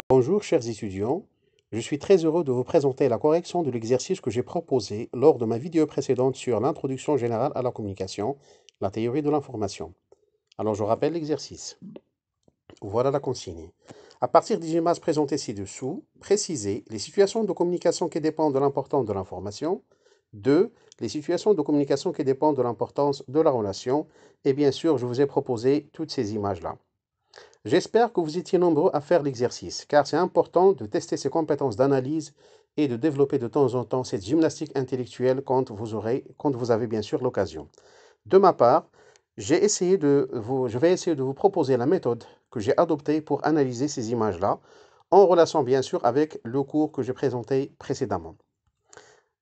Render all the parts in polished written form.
Bonjour chers étudiants, je suis très heureux de vous présenter la correction de l'exercice que j'ai proposé lors de ma vidéo précédente sur l'introduction générale à la communication, la théorie de l'information. Alors je rappelle l'exercice. Voilà la consigne. À partir des images présentées ci-dessous, précisez les situations de communication qui dépendent de l'importance de l'information. 2. Les situations de communication qui dépendent de l'importance de la relation. Et bien sûr, je vous ai proposé toutes ces images-là. J'espère que vous étiez nombreux à faire l'exercice, car c'est important de tester ses compétences d'analyse et de développer de temps en temps cette gymnastique intellectuelle quand vous avez bien sûr l'occasion. De ma part, je vais essayer de vous proposer la méthode que j'ai adoptée pour analyser ces images-là, en relation bien sûr avec le cours que j'ai présenté précédemment.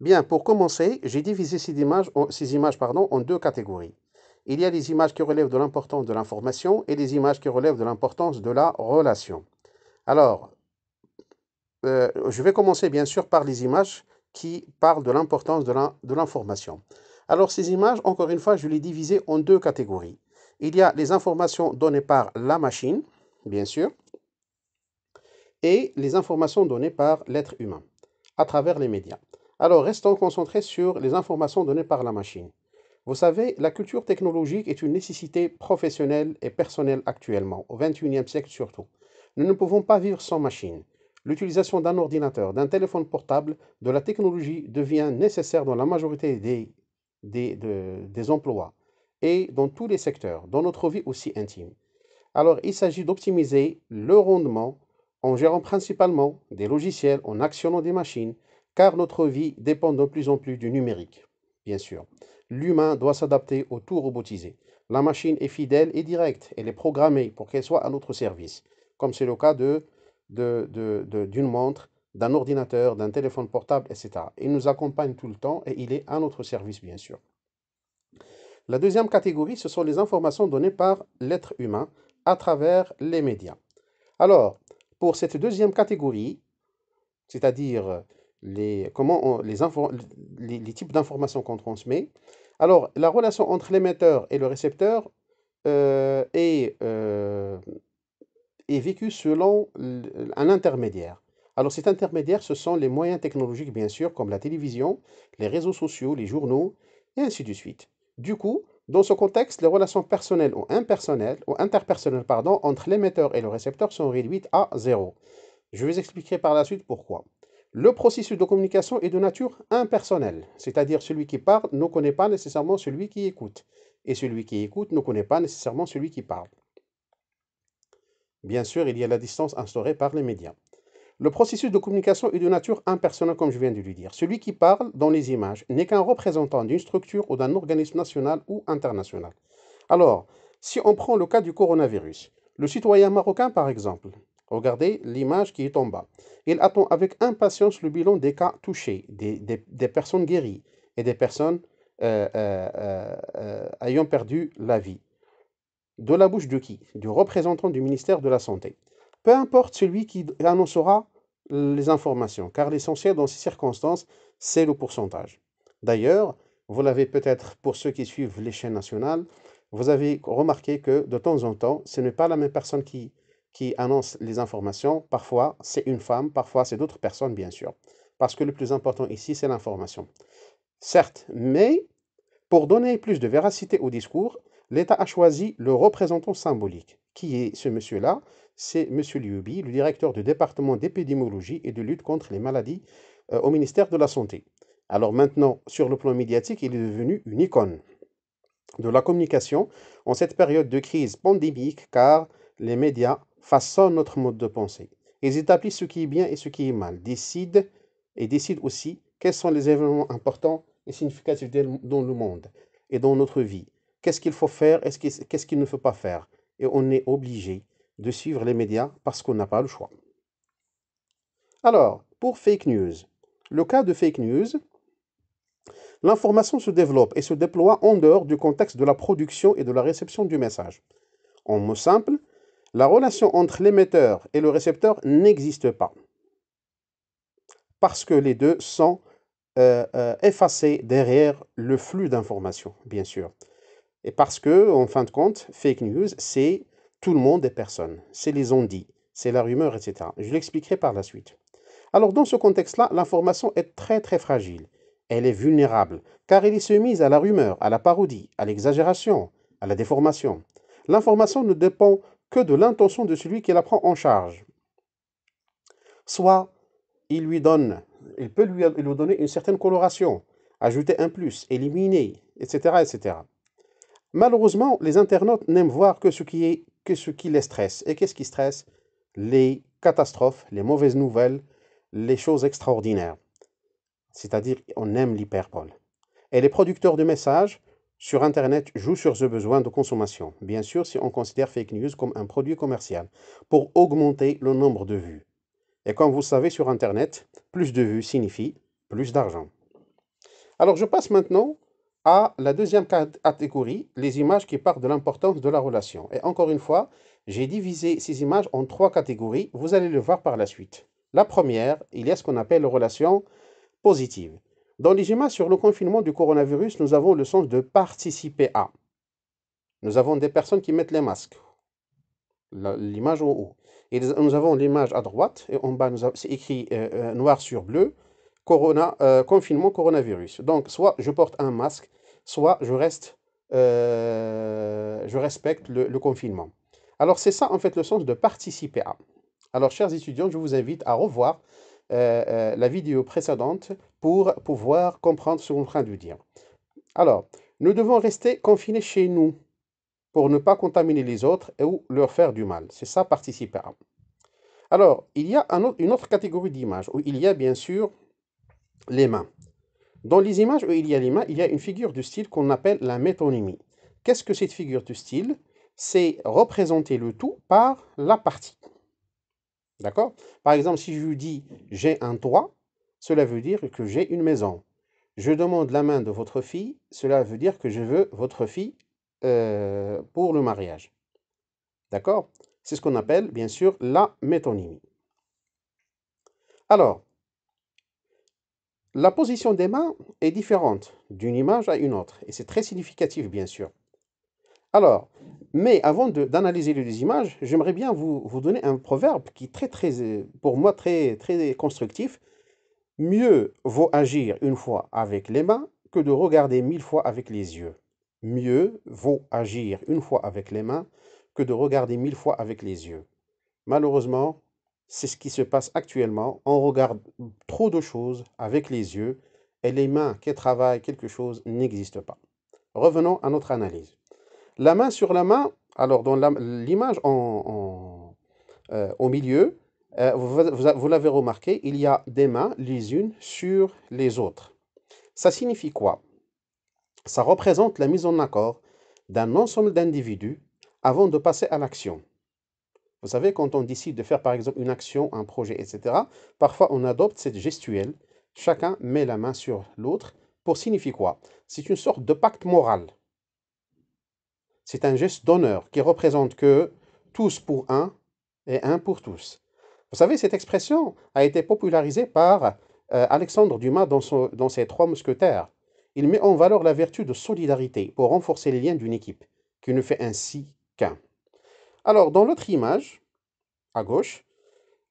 Bien, pour commencer, j'ai divisé ces images en deux catégories. Il y a les images qui relèvent de l'importance de l'information et les images qui relèvent de l'importance de la relation. Alors, je vais commencer bien sûr par les images qui parlent de l'importance de l'information. Alors, ces images, encore une fois, je les divisées en deux catégories. Il y a les informations données par la machine, bien sûr, et les informations données par l'être humain à travers les médias. Alors, restons concentrés sur les informations données par la machine. Vous savez, la culture technologique est une nécessité professionnelle et personnelle actuellement, au XXIe siècle surtout. Nous ne pouvons pas vivre sans machine. L'utilisation d'un ordinateur, d'un téléphone portable, de la technologie devient nécessaire dans la majorité des emplois et dans tous les secteurs, dans notre vie aussi intime. Alors, il s'agit d'optimiser le rendement en gérant principalement des logiciels, en actionnant des machines, car notre vie dépend de plus en plus du numérique, bien sûr. L'humain doit s'adapter au tout robotisé. La machine est fidèle et directe, elle est programmée pour qu'elle soit à notre service, comme c'est le cas d'une montre, d'un ordinateur, d'un téléphone portable, etc. Il nous accompagne tout le temps et il est à notre service, bien sûr. La deuxième catégorie, ce sont les informations données par l'être humain à travers les médias. Alors, pour cette deuxième catégorie, c'est-à-dire les types d'informations qu'on transmet, alors la relation entre l'émetteur et le récepteur euh, est, euh, est vécue selon un intermédiaire. Alors cet intermédiaire, ce sont les moyens technologiques, bien sûr, comme la télévision, les réseaux sociaux, les journaux, et ainsi de suite. Du coup, dans ce contexte, les relations personnelles ou interpersonnelles entre l'émetteur et le récepteur sont réduites à zéro. Je vais expliquer par la suite pourquoi. Le processus de communication est de nature impersonnelle, c'est-à-dire celui qui parle ne connaît pas nécessairement celui qui écoute, et celui qui écoute ne connaît pas nécessairement celui qui parle. Bien sûr, il y a la distance instaurée par les médias. Le processus de communication est de nature impersonnelle, comme je viens de lui dire. Celui qui parle dans les images n'est qu'un représentant d'une structure ou d'un organisme national ou international. Alors, si on prend le cas du coronavirus, le citoyen marocain, par exemple, regardez l'image qui est en bas. Il attend avec impatience le bilan des cas touchés, des personnes guéries et des personnes ayant perdu la vie. De la bouche de qui? Du représentant du ministère de la Santé. Peu importe celui qui annoncera les informations, car l'essentiel dans ces circonstances, c'est le pourcentage. D'ailleurs, vous l'avez peut-être pour ceux qui suivent les chaînes nationales, vous avez remarqué que de temps en temps, ce n'est pas la même personne qui annonce les informations. Parfois, c'est une femme, parfois, c'est d'autres personnes, bien sûr. Parce que le plus important ici, c'est l'information. Certes, mais pour donner plus de véracité au discours, l'État a choisi le représentant symbolique. Qui est ce monsieur-là? C'est M. Liubi, le directeur du département d'épidémiologie et de lutte contre les maladies au ministère de la Santé. Alors maintenant, sur le plan médiatique, il est devenu une icône de la communication en cette période de crise pandémique car les médias façonnent notre mode de pensée. Ils établissent ce qui est bien et ce qui est mal, décident aussi quels sont les événements importants et significatifs dans le monde et dans notre vie. Qu'est-ce qu'il faut faire et qu'est-ce qu'il ne faut pas faire. Et on est obligé de suivre les médias parce qu'on n'a pas le choix. Alors, pour fake news, le cas de fake news, l'information se développe et se déploie en dehors du contexte de la production et de la réception du message. En mots simples, la relation entre l'émetteur et le récepteur n'existe pas parce que les deux sont effacés derrière le flux d'informations, bien sûr. Et parce que, en fin de compte, fake news, c'est tout le monde et personne. C'est les on-dit. c'est la rumeur, etc. Je l'expliquerai par la suite. Alors, dans ce contexte-là, l'information est très très fragile. Elle est vulnérable, car elle est soumise à la rumeur, à la parodie, à l'exagération, à la déformation. L'information ne dépend que de l'intention de celui qui la prend en charge. Soit il peut lui donner une certaine coloration, ajouter un plus, éliminer, etc., etc. Malheureusement, les internautes n'aiment voir que ce qui les stresse. Et qu'est-ce qui stresse? Les catastrophes, les mauvaises nouvelles, les choses extraordinaires. C'est-à-dire, on aime l'hyperbole. Et les producteurs de messages sur Internet jouent sur ce besoin de consommation. Bien sûr, si on considère fake news comme un produit commercial, pour augmenter le nombre de vues. Et comme vous le savez, sur Internet, plus de vues signifie plus d'argent. Alors, je passe maintenant à la deuxième catégorie, les images qui partent de l'importance de la relation. Et encore une fois, j'ai divisé ces images en 3 catégories. Vous allez le voir par la suite. La première, il y a ce qu'on appelle les relations positives. Dans les images sur le confinement du coronavirus, nous avons le sens de participer à. Nous avons des personnes qui mettent les masques. L'image en haut. Et nous avons l'image à droite et en bas, c'est écrit noir sur bleu, confinement coronavirus. Donc, soit je porte un masque, soit je respecte le confinement. Alors, c'est ça en fait le sens de participer à. Alors, chers étudiants, je vous invite à revoir la vidéo précédente pour pouvoir comprendre ce qu'on est en train de dire. Alors, nous devons rester confinés chez nous pour ne pas contaminer les autres ou leur faire du mal. C'est ça, participer à. Alors, il y a une autre catégorie d'images où il y a bien sûr les mains. Dans les images où il y a les mains, il y a une figure de style qu'on appelle la métonymie. Qu'est-ce que cette figure de style? C'est représenter le tout par la partie. D'accord? Par exemple, si je vous dis j'ai un toit, cela veut dire que j'ai une maison. Je demande la main de votre fille, cela veut dire que je veux votre fille pour le mariage. D'accord? C'est ce qu'on appelle, bien sûr, la métonymie. Alors, la position des mains est différente d'une image à une autre, et c'est très significatif, bien sûr. Alors, mais avant d'analyser les images, j'aimerais bien vous donner un proverbe qui est pour moi, très, très constructif. Mieux vaut agir une fois avec les mains que de regarder 1000 fois avec les yeux. Mieux vaut agir une fois avec les mains que de regarder 1000 fois avec les yeux. Malheureusement, c'est ce qui se passe actuellement. On regarde trop de choses avec les yeux et les mains qui travaillent quelque chose n'existent pas. Revenons à notre analyse. La main sur la main, alors dans l'image au milieu, vous l'avez remarqué, il y a des mains les unes sur les autres. Ça signifie quoi? Ça représente la mise en accord d'un ensemble d'individus avant de passer à l'action. Vous savez, quand on décide de faire par exemple une action, un projet, etc., parfois on adopte cette gestuelle. Chacun met la main sur l'autre pour signifier quoi? C'est une sorte de pacte moral. C'est un geste d'honneur qui représente que tous pour un et un pour tous. Vous savez, cette expression a été popularisée par Alexandre Dumas dans ses Trois Mousquetaires. Il met en valeur la vertu de solidarité pour renforcer les liens d'une équipe, qui ne fait ainsi qu'un. Alors, dans l'autre image, à gauche,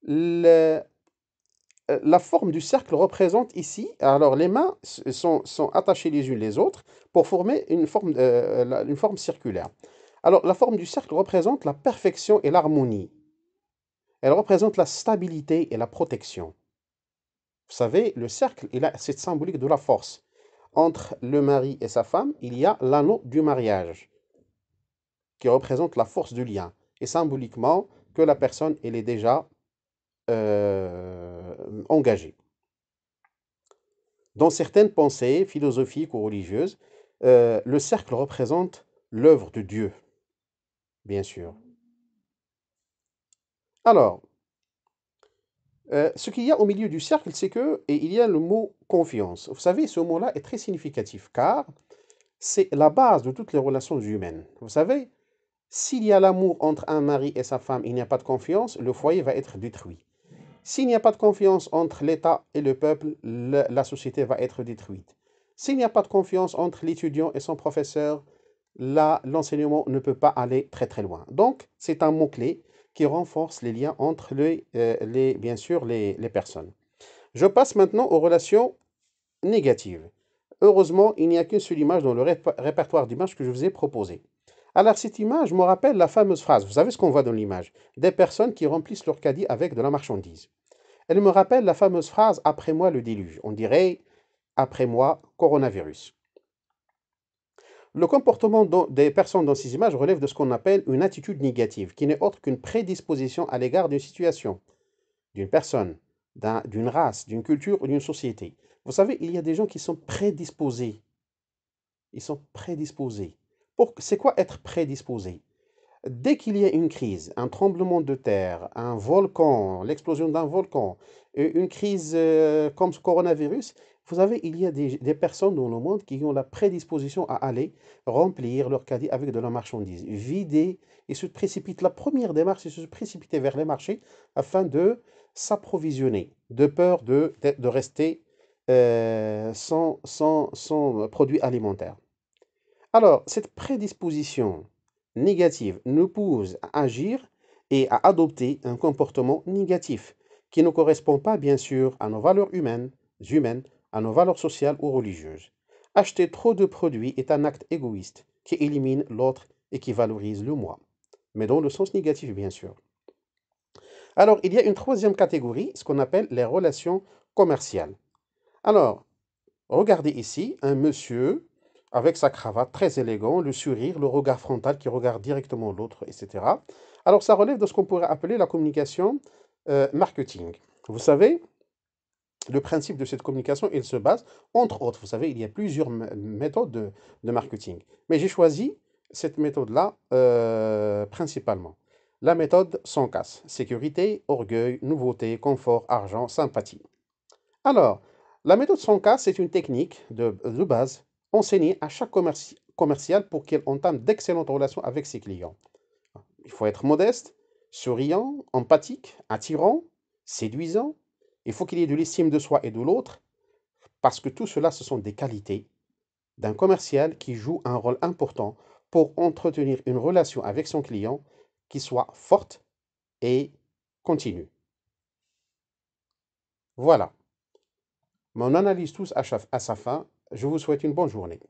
la forme du cercle représente ici, alors les mains sont attachées les unes les autres pour former une forme circulaire. Alors, la forme du cercle représente la perfection et l'harmonie. Elle représente la stabilité et la protection. Vous savez, le cercle, il a cette symbolique de la force. Entre le mari et sa femme, il y a l'anneau du mariage, qui représente la force du lien. Et symboliquement, que la personne, elle est déjà engagée. Dans certaines pensées philosophiques ou religieuses, le cercle représente l'œuvre de Dieu, bien sûr. Alors, ce qu'il y a au milieu du cercle, c'est il y a le mot confiance. Vous savez, ce mot-là est très significatif car c'est la base de toutes les relations humaines. Vous savez, s'il y a l'amour entre un mari et sa femme, il n'y a pas de confiance, le foyer va être détruit. S'il n'y a pas de confiance entre l'État et le peuple, la société va être détruite. S'il n'y a pas de confiance entre l'étudiant et son professeur, l'enseignement ne peut pas aller très très loin. Donc, c'est un mot-clé qui renforcent les liens entre bien sûr, les personnes. Je passe maintenant aux relations négatives. Heureusement, il n'y a qu'une seule image dans le répertoire d'images que je vous ai proposé. Alors, cette image me rappelle la fameuse phrase, vous savez ce qu'on voit dans l'image, des personnes qui remplissent leur caddie avec de la marchandise. Elle me rappelle la fameuse phrase après moi le déluge. On dirait après moi coronavirus. Le comportement des personnes dans ces images relève de ce qu'on appelle une attitude négative, qui n'est autre qu'une prédisposition à l'égard d'une situation, d'une personne, d'une race, d'une culture ou d'une société. Vous savez, il y a des gens qui sont prédisposés. Ils sont prédisposés. C'est quoi être prédisposé? Dès qu'il y a une crise, un tremblement de terre, un volcan, l'explosion d'un volcan, une crise comme ce coronavirus, vous savez, il y a des personnes dans le monde qui ont la prédisposition à aller remplir leur caddie avec de la marchandise, vider et se précipitent. La première démarche, c'est se précipiter vers les marchés afin de s'approvisionner, de peur de rester sans produits alimentaires. Alors, cette prédisposition négative nous pousse à agir et à adopter un comportement négatif qui ne correspond pas, bien sûr, à nos valeurs humaines, à nos valeurs sociales ou religieuses. Acheter trop de produits est un acte égoïste qui élimine l'autre et qui valorise le moi, mais dans le sens négatif, bien sûr. Alors, il y a une troisième catégorie, ce qu'on appelle les relations commerciales. Alors, regardez ici un monsieur avec sa cravate très élégant, le sourire, le regard frontal qui regarde directement l'autre, etc. Alors ça relève de ce qu'on pourrait appeler la communication marketing. Vous savez, le principe de cette communication, il se base, entre autres, vous savez, il y a plusieurs méthodes de marketing. Mais j'ai choisi cette méthode-là principalement. La méthode sans casse. Sécurité, orgueil, nouveauté, confort, argent, sympathie. Alors, la méthode 100K, c'est une technique de base enseignée à chaque commercial pour qu'il entame d'excellentes relations avec ses clients. Il faut être modeste, souriant, empathique, attirant, séduisant. Il faut qu'il y ait de l'estime de soi et de l'autre, parce que tout cela, ce sont des qualités d'un commercial qui joue un rôle important pour entretenir une relation avec son client qui soit forte et continue. Voilà. Mon analyse touche à sa fin. Je vous souhaite une bonne journée.